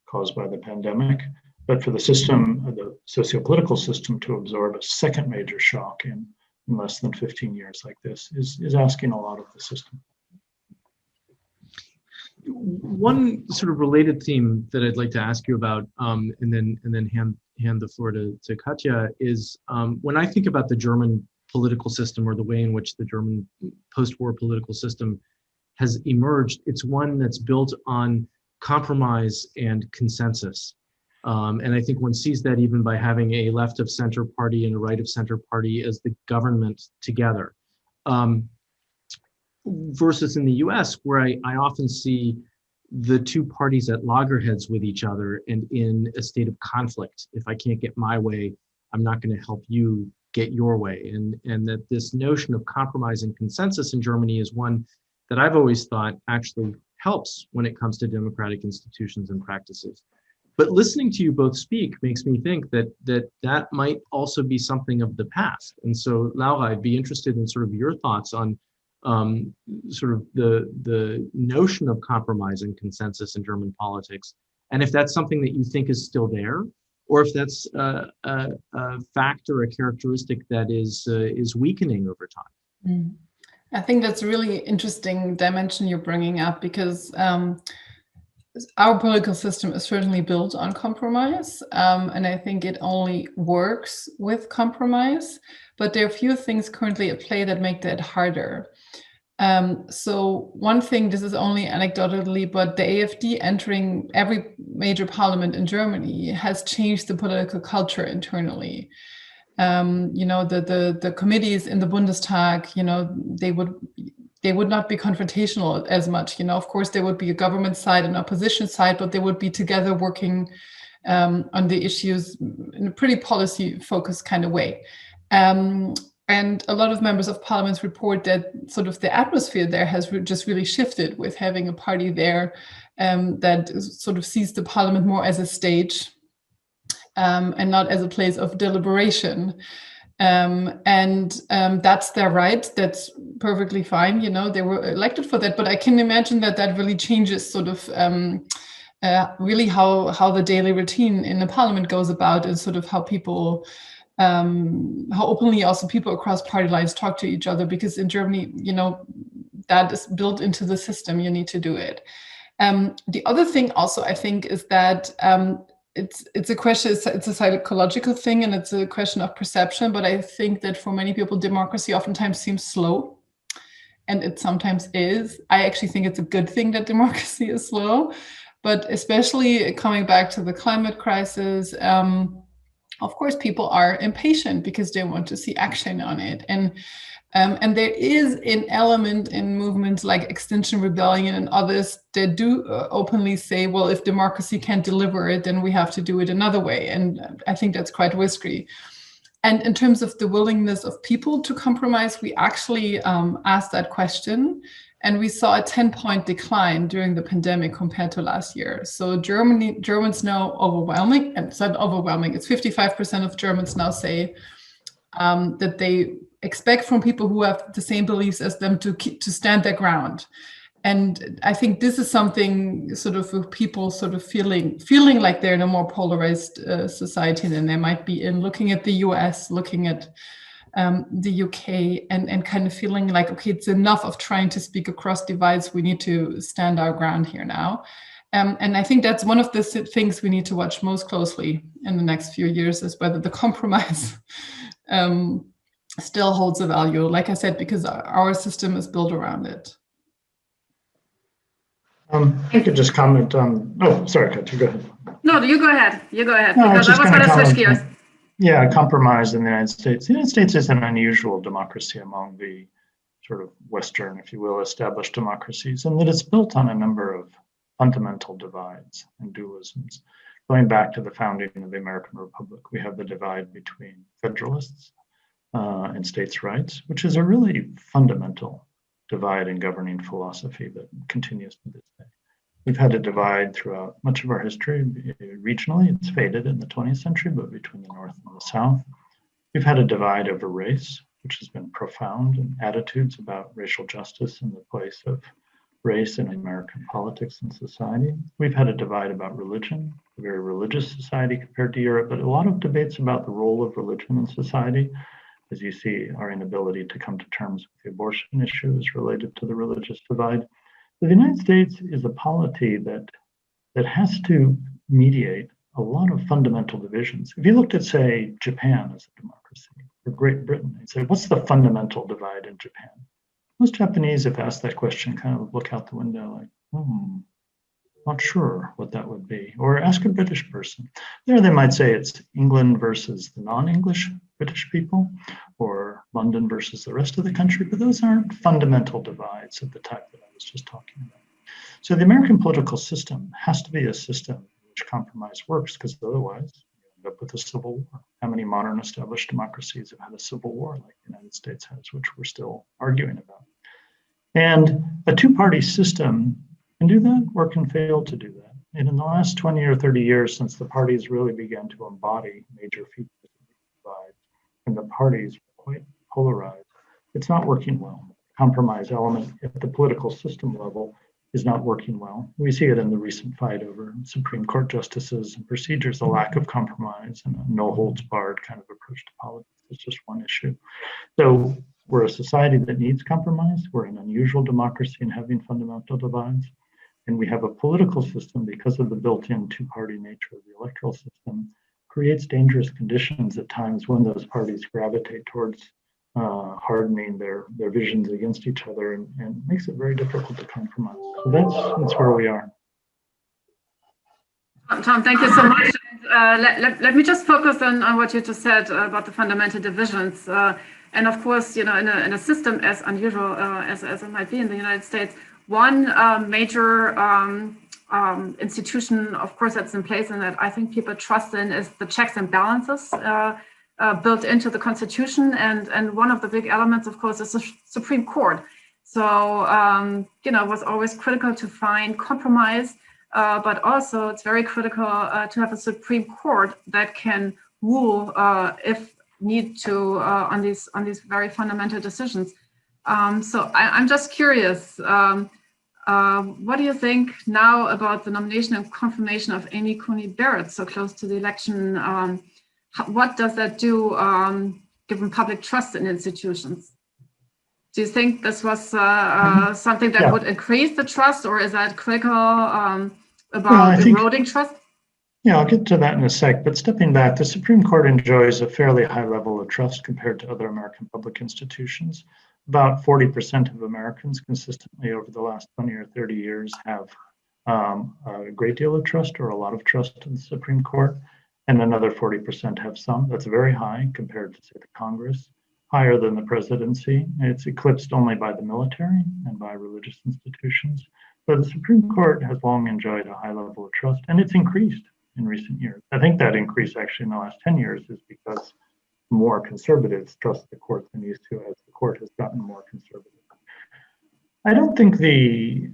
caused by the pandemic. But for the system, the socio-political system, to absorb a second major shock in less than 15 years like this is asking a lot of the system. One sort of related theme that I'd like to ask you about, and then hand the floor to Katja, is when I think about the German political system or the way in which the German post-war political system has emerged, it's one that's built on compromise and consensus. And I think one sees that even by having a left of center party and a right of center party as the government together. Versus in the US, where I often see the two parties at loggerheads with each other and in a state of conflict. If I can't get my way, I'm not going to help you get your way. And that this notion of compromise and consensus in Germany is one that I've always thought actually helps when it comes to democratic institutions and practices. But listening to you both speak makes me think that might also be something of the past. And so, Laura, I'd be interested in sort of your thoughts on sort of the notion of compromise and consensus in German politics, and if that's something that you think is still there, or if that's a factor, a characteristic that is weakening over time. I think that's a really interesting dimension you're bringing up, because our political system is certainly built on compromise, and I think it only works with compromise. But there are a few things currently at play that make that harder. So one thing, this is only anecdotally, but the AfD entering every major parliament in Germany has changed the political culture internally. The committees in the Bundestag, they would not be confrontational as much. Of course, there would be a government side and opposition side, but they would be together working on the issues in a pretty policy-focused kind of way. And a lot of members of parliament report that sort of the atmosphere there has just really shifted with having a party there that sort of sees the parliament more as a stage and not as a place of deliberation. That's their right. That's perfectly fine. They were elected for that. But I can imagine that really changes sort of really how the daily routine in the parliament goes about, and sort of how people, how openly also people across party lines talk to each other. Because in Germany, that is built into the system. You need to do it. The other thing also, I think, is that it's a question, it's a psychological thing, and it's a question of perception. But I think that for many people, democracy oftentimes seems slow, and it sometimes is. I actually think it's a good thing that democracy is slow, but especially coming back to the climate crisis, of course, people are impatient because they want to see action on it. And there is an element in movements like Extinction Rebellion and others that do openly say, well, if democracy can't deliver it, then we have to do it another way. And I think that's quite risky. And in terms of the willingness of people to compromise, we actually asked that question, and we saw a 10-point decline during the pandemic compared to last year. So Germans now overwhelming, and it's not overwhelming, it's 55% of Germans now say that they expect from people who have the same beliefs as them to stand their ground. And I think this is something sort of with people sort of feeling like they're in a more polarized society than they might be in, looking at the US, looking at the UK, and kind of feeling like, okay, it's enough of trying to speak across divides. We need to stand our ground here now. And I think that's one of the things we need to watch most closely in the next few years, is whether the compromise still holds a value, like I said, because our system is built around it. I could just comment on, oh, sorry, Katja, go ahead. No, you go ahead. You go ahead, No, because I was going to switch gears. Yeah, compromise in the United States. The United States is an unusual democracy among the sort of Western, if you will, established democracies, and that it's built on a number of fundamental divides and dualisms. Going back to the founding of the American Republic, we have the divide between federalists and states' rights, which is a really fundamental divide in governing philosophy that continues to this day. We've had a divide throughout much of our history. Regionally, it's faded in the 20th century, but between the North and the South. We've had a divide over race, which has been profound, and attitudes about racial justice and the place of race in American politics and society. We've had a divide about religion, a very religious society compared to Europe, but a lot of debates about the role of religion in society. As you see, our inability to come to terms with the abortion issue is related to the religious divide. The United States is a polity that has to mediate a lot of fundamental divisions. If you looked at, say, Japan as a democracy, or Great Britain, and say, what's the fundamental divide in Japan? Most Japanese, if asked that question, kind of look out the window like, not sure what that would be. Or ask a British person. There they might say it's England versus the non-English British people, or London versus the rest of the country, but those aren't fundamental divides of the type that I was just talking about. So the American political system has to be a system in which compromise works, because otherwise you end up with a civil war. How many modern established democracies have had a civil war like the United States has, which we're still arguing about? And a two-party system can do that or can fail to do that. And in the last 20 or 30 years, since the parties really began to embody major features of the divide, and the parties were quite polarized, it's not working well. The compromise element at the political system level is not working well. We see it in the recent fight over Supreme Court justices and procedures, a lack of compromise and a no holds barred kind of approach to politics. It's just one issue. So we're a society that needs compromise. We're an unusual democracy in having fundamental divides. And we have a political system, because of the built-in two-party nature of the electoral system, creates dangerous conditions at times when those parties gravitate towards hardening their visions against each other, and makes it very difficult to compromise. So that's where we are. Tom, thank you so much. Let me just focus on what you just said about the fundamental divisions. And of course, in a system as unusual as it might be in the United States, one major institution, of course, that's in place and that I think people trust in is the checks and balances built into the Constitution. And one of the big elements, of course, is the Supreme Court. So, it was always critical to find compromise. But also it's very critical to have a Supreme Court that can rule if need to on these very fundamental decisions. So I'm just curious, what do you think now about the nomination and confirmation of Amy Coney Barrett so close to the election? What does that do given public trust in institutions? Do you think this was something that would increase the trust, or is that critical about eroding trust? Yeah, I'll get to that in a sec. But stepping back, the Supreme Court enjoys a fairly high level of trust compared to other American public institutions. About 40% of Americans consistently over the last 20 or 30 years have a great deal of trust or a lot of trust in the Supreme Court, and another 40% have some. That's very high compared to, say, the Congress. Higher than the presidency. It's eclipsed only by the military and by religious institutions. But the Supreme Court has long enjoyed a high level of trust, and it's increased in recent years. I think that increase actually in the last 10 years is because more conservatives trust the court than used to as the court has gotten more conservative. I don't think the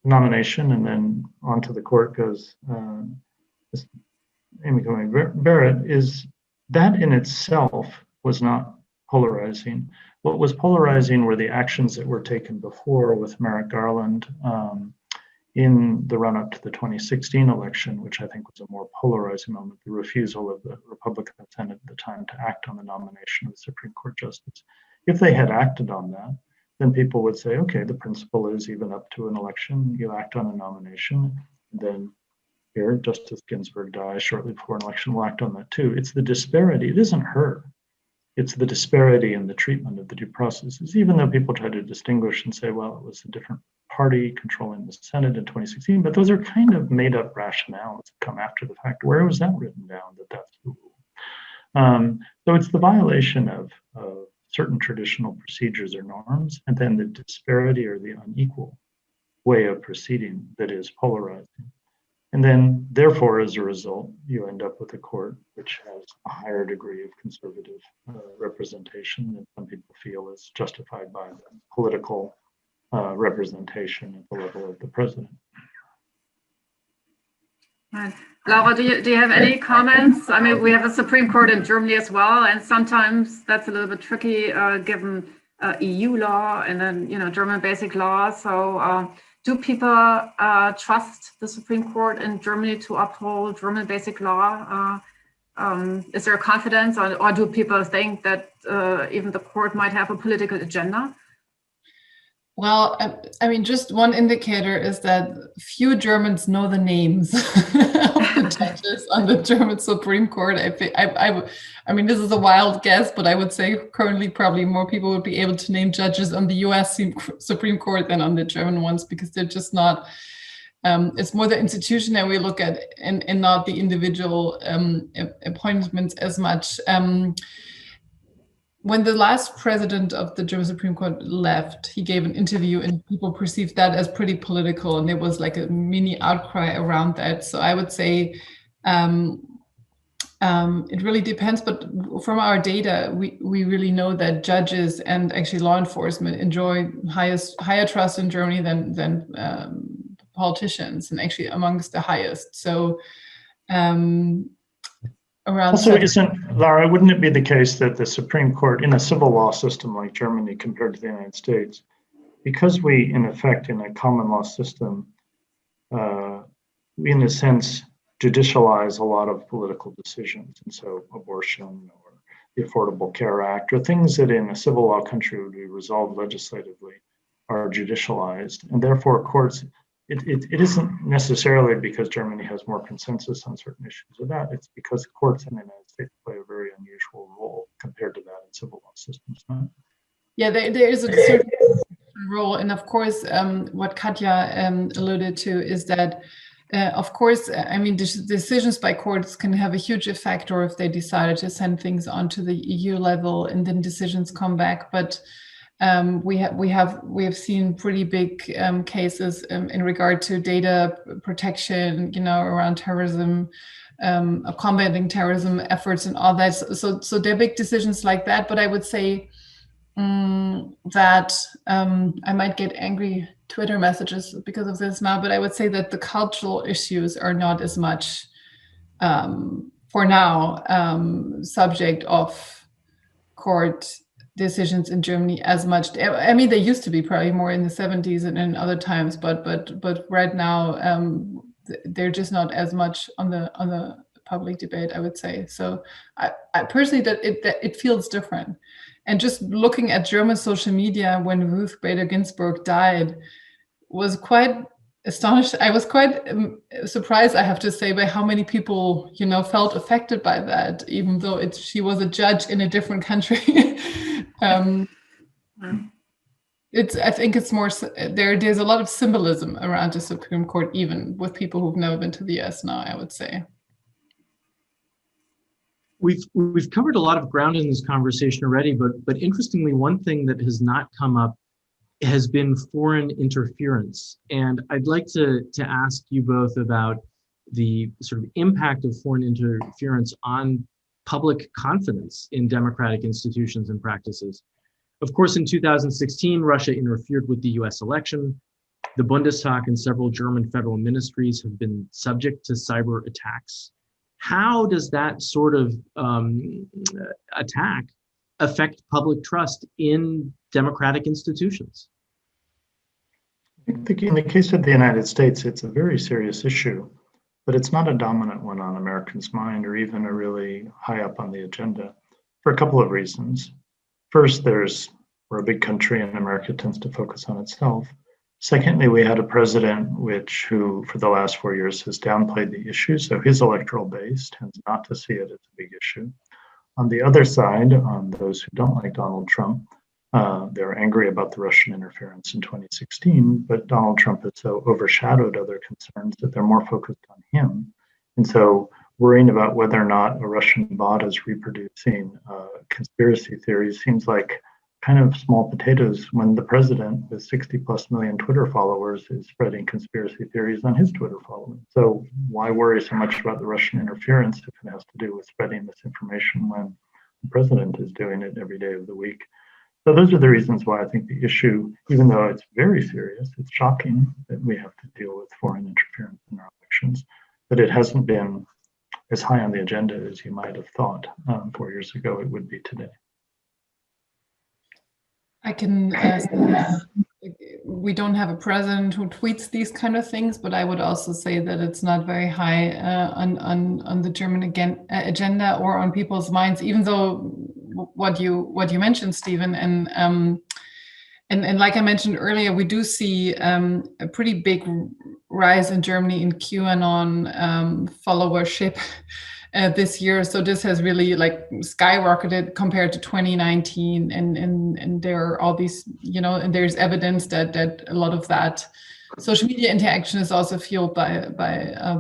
nomination and then onto the court goes Amy Coney Barrett is that in itself was not polarizing. What was polarizing were the actions that were taken before with Merrick Garland in the run-up to the 2016 election, which I think was a more polarizing moment, the refusal of the Republican Senate at the time to act on the nomination of the Supreme Court justice. If they had acted on that, then people would say, okay, the principle is even up to an election, you act on a nomination, then here, Justice Ginsburg dies shortly before an election, we'll act on that too. It's the disparity, it isn't her. It's the disparity in the treatment of the due processes, even though people try to distinguish and say, well, it was a different party controlling the Senate in 2016, but those are kind of made up rationales that come after the fact. Where was that written down that that's the rule? So it's the violation of certain traditional procedures or norms, and then the disparity or the unequal way of proceeding that is polarizing. And then, therefore, as a result, you end up with a court which has a higher degree of conservative representation than some people feel is justified by the political representation at the level of the president. Right. Laura, do you have any comments? I mean, we have a Supreme Court in Germany as well, and sometimes that's a little bit tricky given EU law and then, German basic law. So do people trust the Supreme Court in Germany to uphold German basic law? Is there confidence, or do people think that even the court might have a political agenda? Well, I mean, just one indicator is that few Germans know the names of the judges on the German Supreme Court. I mean, this is a wild guess, but I would say currently probably more people would be able to name judges on the US Supreme Court than on the German ones, because they're just not, it's more the institution that we look at and not the individual appointments as much. When the last president of the German Supreme Court left, he gave an interview and people perceived that as pretty political, and there was like a mini outcry around that. So I would say it really depends, but from our data, we really know that judges and actually law enforcement enjoy higher trust in Germany than politicians, and actually amongst the highest. So also, Laura, wouldn't it be the case that the Supreme Court in a civil law system like Germany compared to the United States, because we, in effect, in a common law system, we, in a sense, judicialize a lot of political decisions, and so abortion or the Affordable Care Act, or things that in a civil law country would be resolved legislatively are judicialized. And therefore, courts, it isn't necessarily because Germany has more consensus on certain issues of that. It's because courts in the United States play a very unusual role compared to that in civil law systems. Yeah, there is a certain role. And of course, what Katja alluded to is that, of course, I mean, decisions by courts can have a huge effect, or if they decided to send things onto the EU level and then decisions come back. But we have seen pretty big cases in regard to data protection, around terrorism, combating terrorism efforts and all that. So there are big decisions like that. But I would say that I might get angry Twitter messages because of this now, but I would say that the cultural issues are not as much, for now, subject of court decisions in Germany as much. I mean, they used to be probably more in the 70s and in other times, but right now they're just not as much on the public debate, I would say. So I personally, that it feels different. And just looking at German social media when Ruth Bader Ginsburg died was quite astonished. I was quite surprised, I have to say, by how many people, felt affected by that, even though she was a judge in a different country. I think it's more, there's a lot of symbolism around the Supreme Court, even with people who've never been to the US now, I would say. We've covered a lot of ground in this conversation already, but interestingly, one thing that has not come up has been foreign interference. And I'd like to ask you both about the sort of impact of foreign interference on public confidence in democratic institutions and practices. Of course, in 2016, Russia interfered with the US election. The Bundestag and several German federal ministries have been subject to cyber attacks. How does that sort of attack affect public trust in democratic institutions? I think in the case of the United States, it's a very serious issue, but it's not a dominant one on Americans' mind or even a really high up on the agenda for a couple of reasons. First, we're a big country and America tends to focus on itself. Secondly, we had a president who for the last 4 years has downplayed the issue, so his electoral base tends not to see it as a big issue. On the other side, on those who don't like Donald Trump, they're angry about the Russian interference in 2016, but Donald Trump has so overshadowed other concerns that they're more focused on him. And so worrying about whether or not a Russian bot is reproducing conspiracy theories seems like kind of small potatoes when the president with 60+ million Twitter followers is spreading conspiracy theories on his Twitter following. So why worry so much about the Russian interference if it has to do with spreading misinformation when the president is doing it every day of the week? So those are the reasons why I think the issue, even though it's very serious, it's shocking that we have to deal with foreign interference in our elections, but it hasn't been as high on the agenda as you might have thought 4 years ago it would be today. I can we don't have a president who tweets these kind of things, but I would also say that it's not very high on the German agenda or on people's minds, even though what you mentioned, Stephen, and like I mentioned earlier, we do see a pretty big rise in Germany in QAnon followership this year. So this has really skyrocketed compared to 2019, and there are all these, and there's evidence that a lot of that social media interaction is also fueled by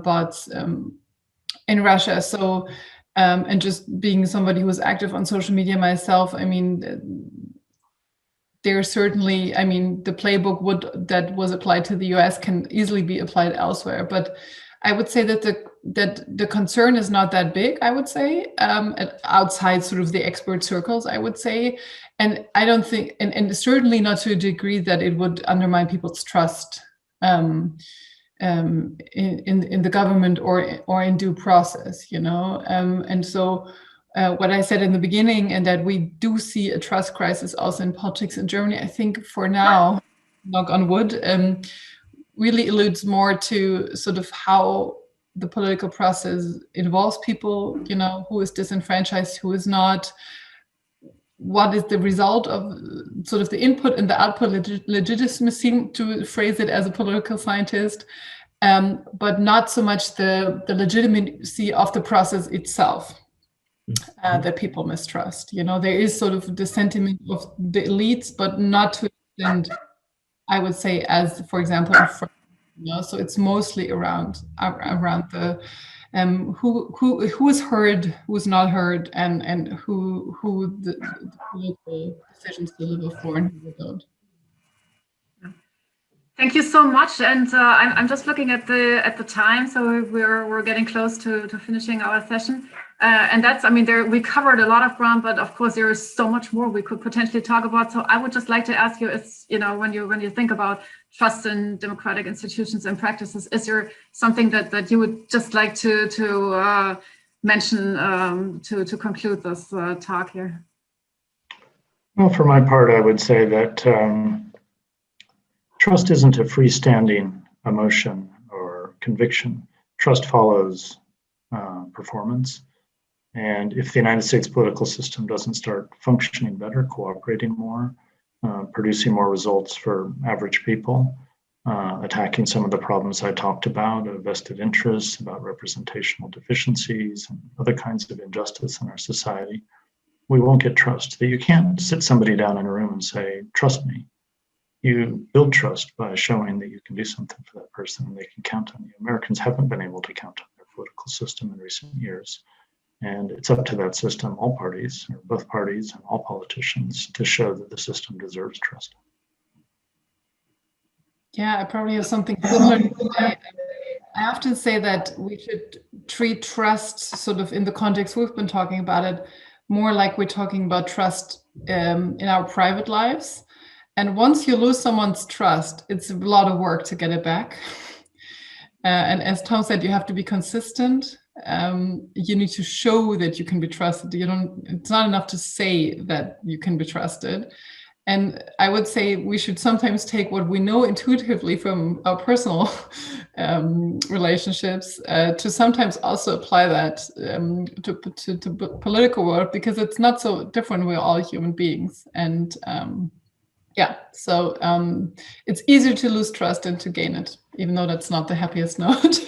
bots in Russia. So and just being somebody who is active on social media myself, I mean, there's certainly, I mean, the playbook that was applied to the US can easily be applied elsewhere. But I would say that the concern is not that big, I would say, outside sort of the expert circles, I would say. And I don't think, and certainly not to a degree that it would undermine people's trust in the government or in due process, and so what I said in the beginning, and that we do see a trust crisis also in politics in Germany, I think for now, knock on wood, really alludes more to sort of how the political process involves people, you know, who is disenfranchised, who is not, what is the result of sort of the input and the output legitimacy, to phrase it as a political scientist, but not so much the legitimacy of the process itself. That people mistrust. You know, there is sort of the sentiment of the elites, but not to the extent, I would say, as, for example, in France, you know. So it's mostly around the who is heard, who is not heard, and who the political decisions deliver for and who don't. Thank you so much, and I'm just looking at the time, so we're getting close to finishing our session, and that's, I mean, we covered a lot of ground, but of course there is so much more we could potentially talk about. So I would just like to ask you, is, you know, when you think about trust in democratic institutions and practices, is there something that you would just like to mention to conclude this talk here? Well, for my part, I would say that trust isn't a freestanding emotion or conviction. Trust follows performance. And if the United States political system doesn't start functioning better, cooperating more, producing more results for average people, attacking some of the problems I talked about, vested interests, about representational deficiencies, and other kinds of injustice in our society, we won't get trust. That you can't sit somebody down in a room and say, trust me. You build trust by showing that you can do something for that person and they can count on you. Americans haven't been able to count on their political system in recent years. And it's up to that system, all parties, or both parties and all politicians, to show that the system deserves trust. Yeah, I probably have something similar to say. I often say that we should treat trust sort of in the context we've been talking about it, more like we're talking about trust in our private lives. And once you lose someone's trust, it's a lot of work to get it back. And as Tom said, you have to be consistent. You need to show that you can be trusted. It's not enough to say that you can be trusted. And I would say we should sometimes take what we know intuitively from our personal relationships to sometimes also apply that to political work, because it's not so different. We're all human beings. And yeah, so it's easier to lose trust than to gain it, even though that's not the happiest note.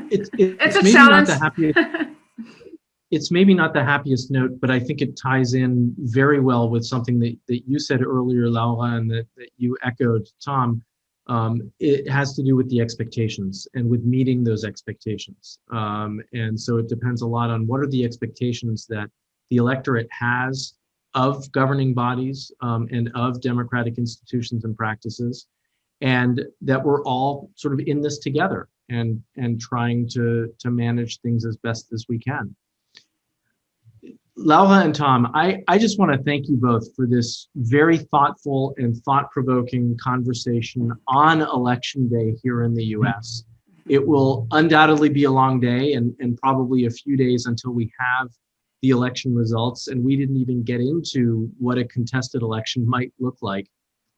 It's a maybe challenge. Not the happiest, it's maybe not the happiest note, but I think it ties in very well with something that you said earlier, Laura, and that you echoed, Tom. It has to do with the expectations and with meeting those expectations. And so it depends a lot on what are the expectations that the electorate has of governing bodies and of democratic institutions and practices, and that we're all sort of in this together and trying to manage things as best as we can. Laura and Tom, I just want to thank you both for this very thoughtful and thought-provoking conversation on Election Day here in the US. It will undoubtedly be a long day and probably a few days until we have the election results, and we didn't even get into what a contested election might look like.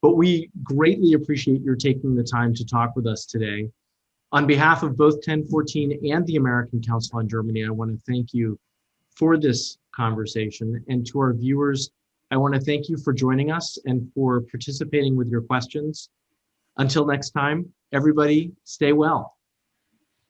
But we greatly appreciate your taking the time to talk with us today. On behalf of both 1014 and the American Council on Germany, I want to thank you for this conversation. And to our viewers, I want to thank you for joining us and for participating with your questions. Until next time, everybody, stay well.